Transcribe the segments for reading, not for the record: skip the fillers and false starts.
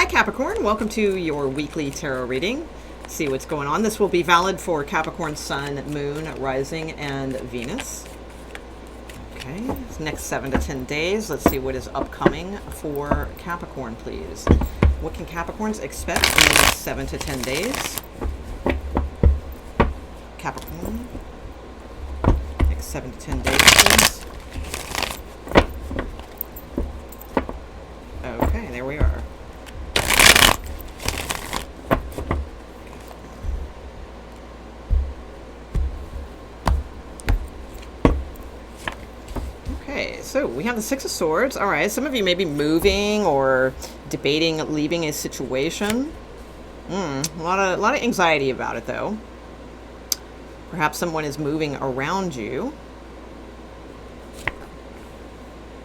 Capricorn, welcome to your weekly tarot reading. See what's going on. This will be valid for Capricorn, Sun, Moon, Rising, and Venus. Okay, next 7 to 10 days. Let's see what is upcoming for Capricorn, please. What can Capricorns expect in the next 7 to 10 days? Capricorn, next 7 to 10 days, please. Okay, there we are. Okay, so we have the Six of Swords. All right, some of you may be moving or debating leaving a situation. A lot of anxiety about it, though. Perhaps someone is moving around you.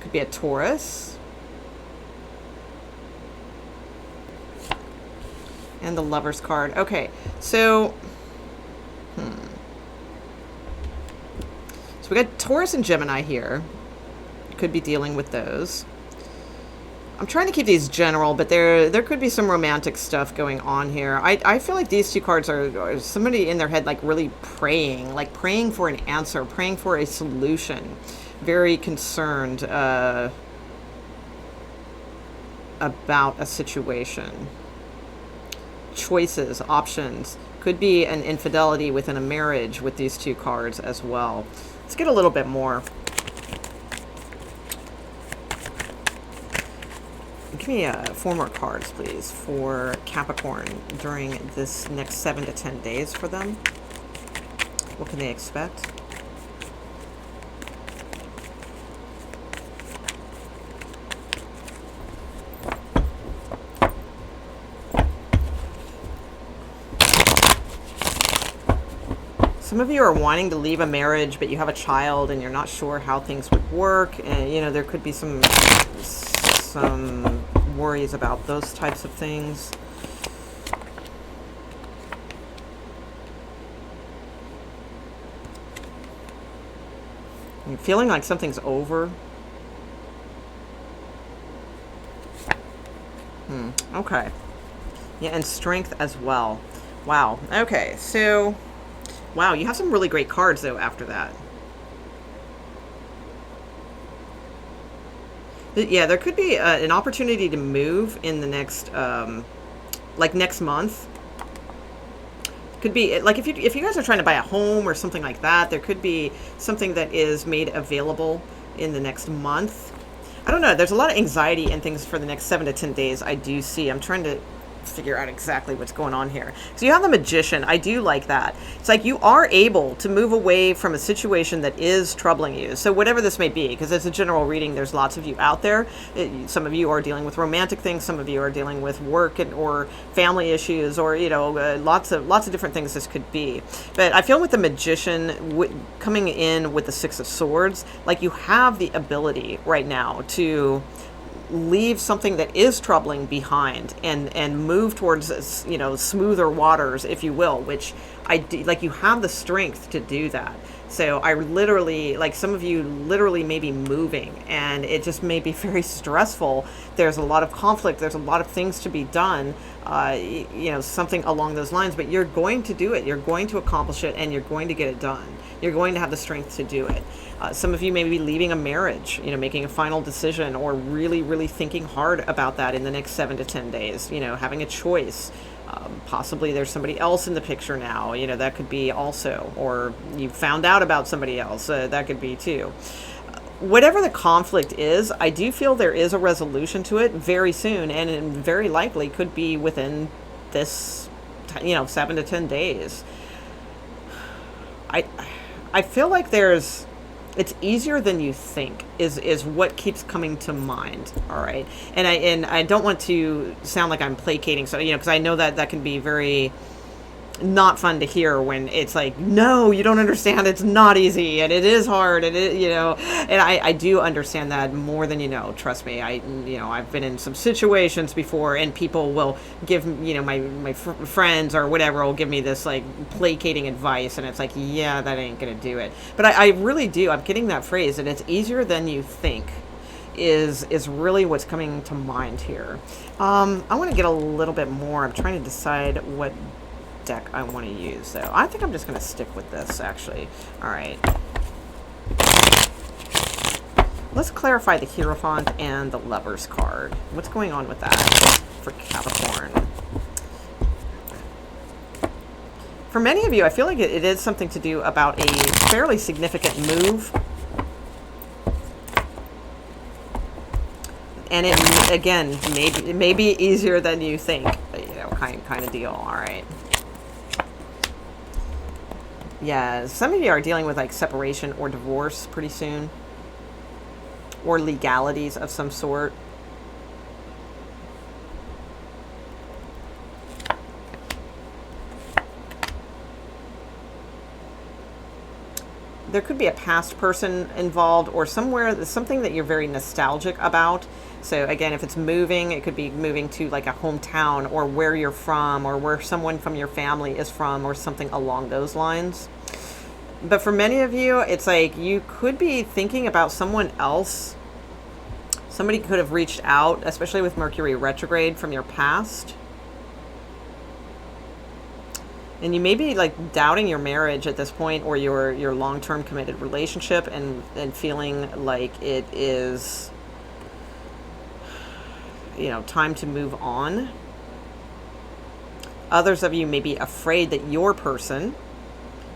Could be a Taurus. And the Lover's card. Okay, so... So we got Taurus and Gemini here. Could be dealing with those. I'm trying to keep these general, but there could be some romantic stuff going on here. I feel like these two cards are somebody in their head like really praying for an answer, praying for a solution. Very concerned about a situation. Choices, options. Could be an infidelity within a marriage with these two cards as well. Let's get a little bit more. Give me 4 more cards, please, for Capricorn during this next 7 to 10 days for them. What can they expect? Some of you are wanting to leave a marriage, but you have a child and you're not sure how things would work. And, you know, there could be some worries about those types of things. You're feeling like something's over. Okay. Yeah, and strength as well. Wow. Okay, so... Wow, you have some really great cards, though, after that. Yeah, there could be an opportunity to move in the next, like next month. Could be, like, if you guys are trying to buy a home or something like that, there could be something that is made available in the next month. I don't know. There's a lot of anxiety and things for the next 7 to 10 days, I do see. I'm trying to figure out exactly what's going on here. So you have the Magician. I do like that. It's like you are able to move away from a situation that is troubling you. So whatever this may be, because it's a general reading, there's lots of you out there. Some of you are dealing with romantic things. Some of you are dealing with work or family issues, or, you know, lots of different things this could be. But I feel with the Magician coming in with the Six of Swords, like you have the ability right now to leave something that is troubling behind and move towards, you know, smoother waters, if you will, which I do, like, you have the strength to do that. So I literally, like, some of you literally may be moving and it just may be very stressful. There's a lot of conflict. There's a lot of things to be done, you know, something along those lines, but you're going to do it. You're going to accomplish it and you're going to get it done. You're going to have the strength to do it. Some of you may be leaving a marriage, you know, making a final decision, or really, really thinking hard about that in the next 7 to 10 days, you know, having a choice. Possibly there's somebody else in the picture now, you know, that could be also, or you found out about somebody else, that could be too. Whatever the conflict is, I do feel there is a resolution to it very soon, and it very likely could be within this, you know, 7 to 10 days. I feel like it's easier than you think is what keeps coming to mind. All right. And I don't want to sound like I'm placating. So, you know, because I know that can be very not fun to hear when it's like, no, you don't understand. It's not easy and it is hard. And it, you know, and I do understand that more than you know. Trust me. I've been in some situations before, and people will give, you know, my friends or whatever will give me this like placating advice, and it's like, yeah, that ain't gonna do it. But I really do. I'm getting that phrase, and it's easier than you think. is really what's coming to mind here. I want to get a little bit more. I'm trying to decide what deck I want to use, though. I think I'm just going to stick with this, actually. All right. Let's clarify the Hierophant and the Lover's card. What's going on with that for Capricorn? For many of you, I feel like it is something to do about a fairly significant move. And it, again, it may be easier than you think, you know, kind of deal. All right. Yeah, some of you are dealing with like separation or divorce pretty soon, or legalities of some sort. There could be a past person involved, or something that you're very nostalgic about. So again, if it's moving, it could be moving to like a hometown, or where you're from, or where someone from your family is from, or something along those lines. But for many of you, it's like you could be thinking about someone else. Somebody could have reached out, especially with Mercury retrograde, from your past. And you may be like doubting your marriage at this point, or your long-term committed relationship, and feeling like it is, you know, time to move on. Others of you may be afraid that your person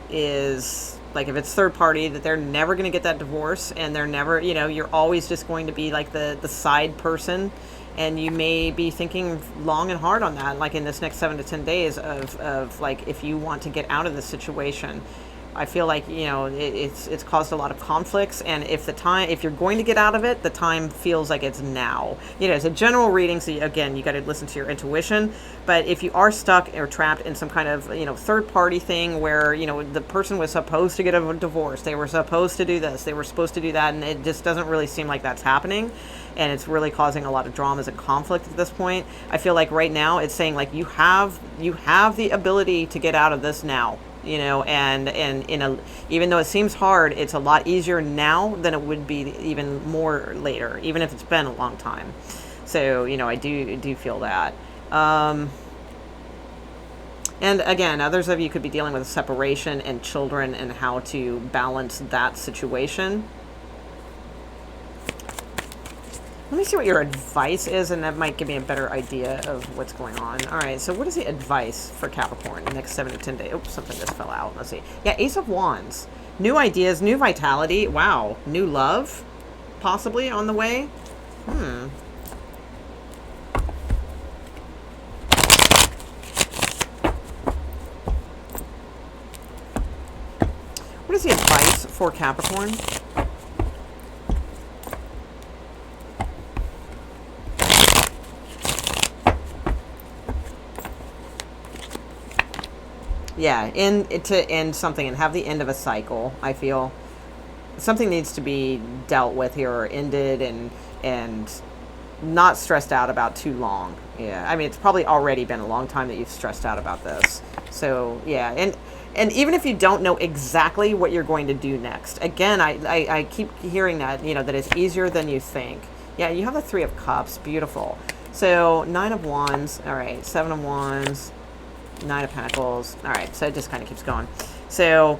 is, like, if it's third party, that they're never going to get that divorce, and they're never, you know, you're always just going to be like the side person. And you may be thinking long and hard on that, like in this next 7 to 10 days of like, if you want to get out of this situation. I feel like, you know, it's caused a lot of conflicts, and if you're going to get out of it, the time feels like it's now. You know, it's a general reading, so again, you got to listen to your intuition. But if you are stuck or trapped in some kind of, you know, third party thing where, you know, the person was supposed to get a divorce, they were supposed to do this, they were supposed to do that, and it just doesn't really seem like that's happening, and it's really causing a lot of dramas and conflict at this point. I feel like right now it's saying like you have the ability to get out of this now. You know, and even though it seems hard, it's a lot easier now than it would be even more later, even if it's been a long time. So, you know, I do feel that. And again, others of you could be dealing with a separation and children, and how to balance that situation. Let me see what your advice is, and that might give me a better idea of what's going on. All right, so what is the advice for Capricorn in the next 7 to 10 days? Oops, something just fell out. Let's see. Yeah, Ace of Wands. New ideas, new vitality. Wow. New love, possibly, on the way. What is the advice for Capricorn? Yeah, to end something and have the end of a cycle. I feel something needs to be dealt with here, or ended, and not stressed out about too long. Yeah, I mean, it's probably already been a long time that you've stressed out about this. So yeah, and even if you don't know exactly what you're going to do next, again, I keep hearing that, you know, that it's easier than you think. Yeah, you have the 3 of Cups, beautiful. So 9 of Wands, all right, 7 of Wands. 9 of Pentacles. All right, so it just kind of keeps going. So,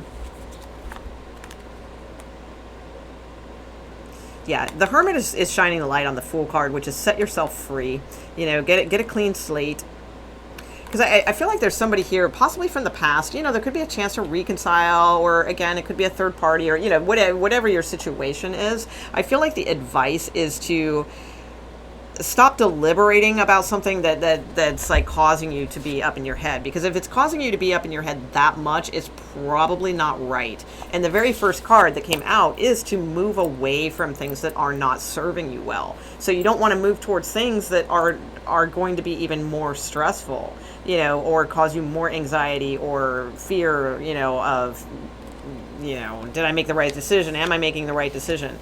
yeah, the Hermit is shining the light on the Fool card, which is set yourself free. You know, get a clean slate. Because I feel like there's somebody here, possibly from the past. You know, there could be a chance to reconcile, or again, it could be a third party, or, you know, whatever your situation is. I feel like the advice is to stop deliberating about something that's like causing you to be up in your head, because if it's causing you to be up in your head that much, it's probably not right. And the very first card that came out is to move away from things that are not serving you well. So you don't want to move towards things that are going to be even more stressful, you know, or cause you more anxiety or fear, you know, of, you know, did I make the right decision? Am I making the right decision?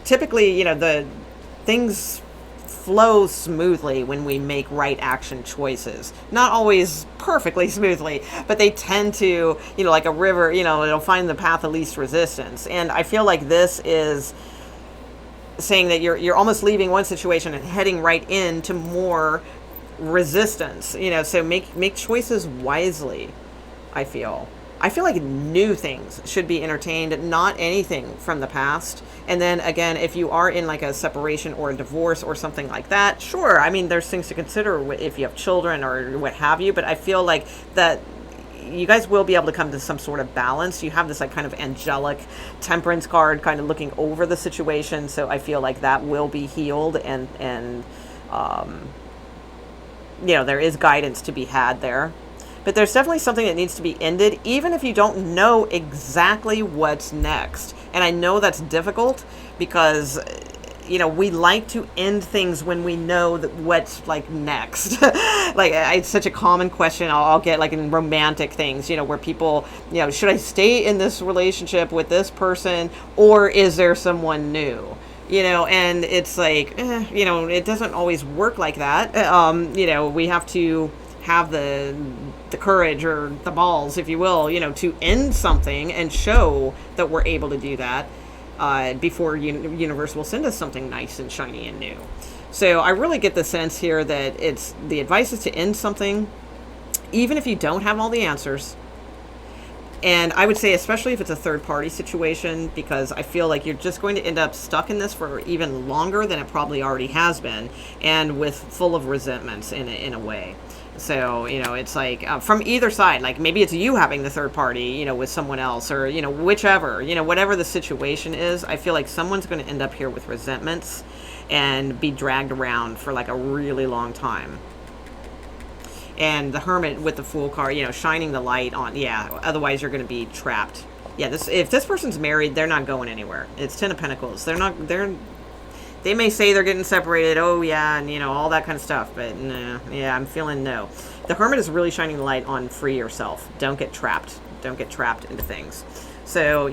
Typically, you know, the things flow smoothly when we make right action choices. Not always perfectly smoothly, but they tend to, you know, like a river, you know, it'll find the path of least resistance. And I feel like this is saying that you're almost leaving one situation and heading right into more resistance. So make choices wisely. I feel like new things should be entertained, not anything from the past. And then again, if you are in like a separation or a divorce or something like that, sure, I mean, there's things to consider if you have children or what have you, but I feel like that you guys will be able to come to some sort of balance. You have this like kind of angelic temperance card kind of looking over the situation, so I feel like that will be healed, and there is guidance to be had there. But there's definitely something that needs to be ended, even if you don't know exactly what's next. And I know that's difficult because, we like to end things when we know that what's like next. Like, it's such a common question I'll get like in romantic things, where people, should I stay in this relationship with this person, or is there someone new? And it's like, it doesn't always work like that. We have to have the courage or the balls, if you will, to end something and show that we're able to do that before universe will send us something nice and shiny and new. So I really get the sense here that the advice is to end something, even if you don't have all the answers. And I would say, especially if it's a third party situation, because I feel like you're just going to end up stuck in this for even longer than it probably already has been, and with full of resentments in a way. So, it's like from either side, like maybe it's you having the third party, with someone else, or, whichever, whatever the situation is, I feel like someone's going to end up here with resentments and be dragged around for like a really long time. And the Hermit with the Fool card, shining the light on, otherwise you're going to be trapped. Yeah, if this person's married, they're not going anywhere. It's Ten of Pentacles. They may say they're getting separated, and all that kind of stuff, but no, I'm feeling no. The Hermit is really shining the light on free yourself. Don't get trapped. Don't get trapped into things. So,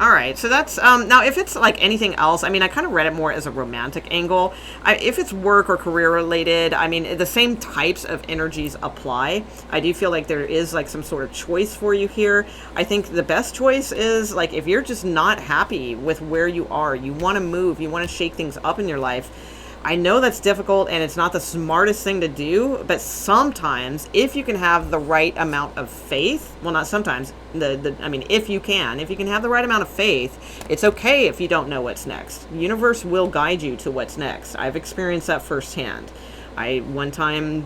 all right. So that's, now if it's like anything else, I mean, I kind of read it more as a romantic angle. If it's work or career related, I mean, the same types of energies apply. I do feel like there is like some sort of choice for you here. I think the best choice is like, if you're just not happy with where you are, you want to move, you want to shake things up in your life. I know that's difficult and it's not the smartest thing to do, but sometimes if you can have the right amount of faith, well, not sometimes, if you can have the right amount of faith, it's okay if you don't know what's next. The universe will guide you to what's next. I've experienced that firsthand. One time,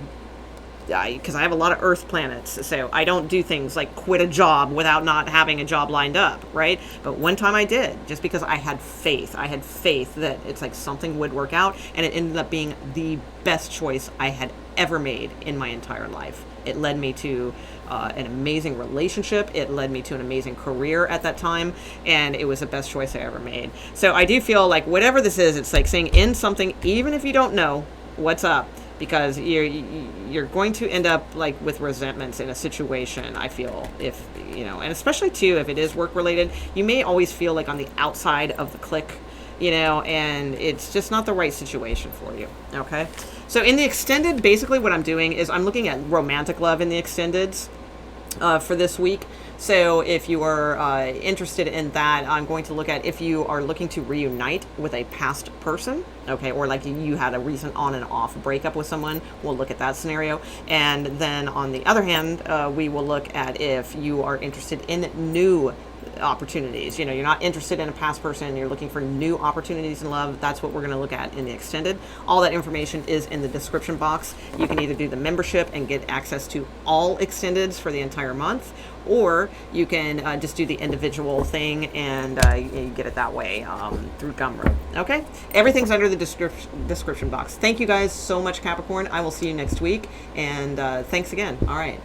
because I have a lot of Earth planets, so I don't do things like quit a job without not having a job lined up, right? But one time I did, just because I had faith. I had faith that it's like something would work out, and it ended up being the best choice I had ever made in my entire life. It led me to an amazing relationship. It led me to an amazing career at that time, and it was the best choice I ever made. So I do feel like whatever this is, it's like saying end something, even if you don't know what's up, because you're going to end up like with resentments in a situation, I feel, if and especially too if it is work related, you may always feel like on the outside of the clique, and it's just not the right situation for you. Okay, so in the extended, basically what I'm doing is I'm looking at romantic love in the extendeds for this week. So if you are interested in that, I'm going to look at if you are looking to reunite with a past person, okay, or like you had a recent on and off breakup with someone, we'll look at that scenario. And then on the other hand, we will look at if you are interested in new opportunities. You're not interested in a past person, you're looking for new opportunities in love. That's what we're going to look at in the extended. All that information is in the description box. You can either do the membership and get access to all extendeds for the entire month, or you can just do the individual thing and you get it that way through Gumroad. Okay, everything's under the description box. Thank you guys so much, Capricorn. I will see you next week, and thanks again. All right.